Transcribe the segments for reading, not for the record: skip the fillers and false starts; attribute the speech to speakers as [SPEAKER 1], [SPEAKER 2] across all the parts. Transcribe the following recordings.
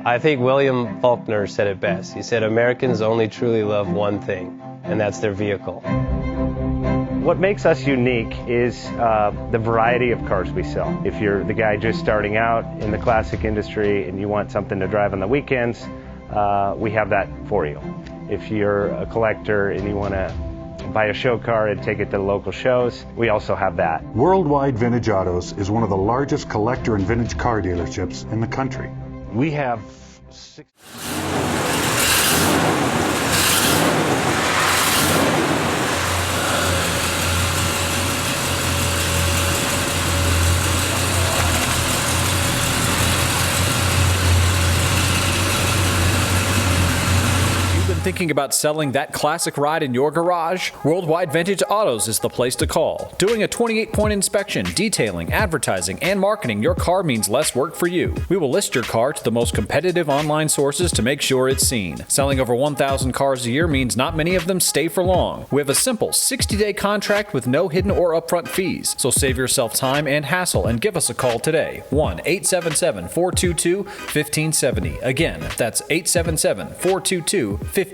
[SPEAKER 1] I think William Faulkner said it best. He said, Americans only truly love one thing, and that's their vehicle.
[SPEAKER 2] What makes us unique is the variety of cars we sell. If you're the guy just starting out in the classic industry and you want something to drive on the weekends, we have that for you. If you're a collector and you want to buy a show car and take it to the local shows, we also have that.
[SPEAKER 3] Worldwide Vintage Autos is one of the largest collector and vintage car dealerships in the country.
[SPEAKER 4] We have 6...
[SPEAKER 5] Thinking about selling that classic ride in your garage? Worldwide Vintage Autos is the place to call. Doing a 28-point inspection, detailing, advertising, and marketing your car means less work for you. We will list your car to the most competitive online sources to make sure it's seen. Selling over 1,000 cars a year means not many of them stay for long. We have a simple 60-day contract with no hidden or upfront fees. So save yourself time and hassle and give us a call today. 1-877-422-1570. Again, that's 877-422-1570.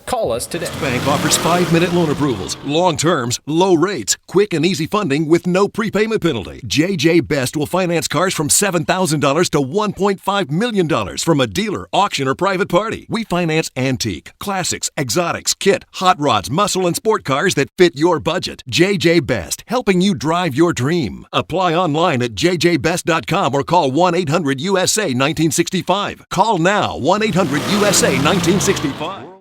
[SPEAKER 5] Call us today.
[SPEAKER 6] Bank offers 5-minute loan approvals, long terms, low rates, quick and easy funding with no prepayment penalty. JJ Best will finance cars from $7,000 to $1.5 million from a dealer, auction, or private party. We finance antique, classics, exotics, kit, hot rods, muscle, and sport cars that fit your budget. JJ Best, helping you drive your dream. Apply online at jjbest.com or call 1-800-USA-1965. Call now, 1-800-USA-1965.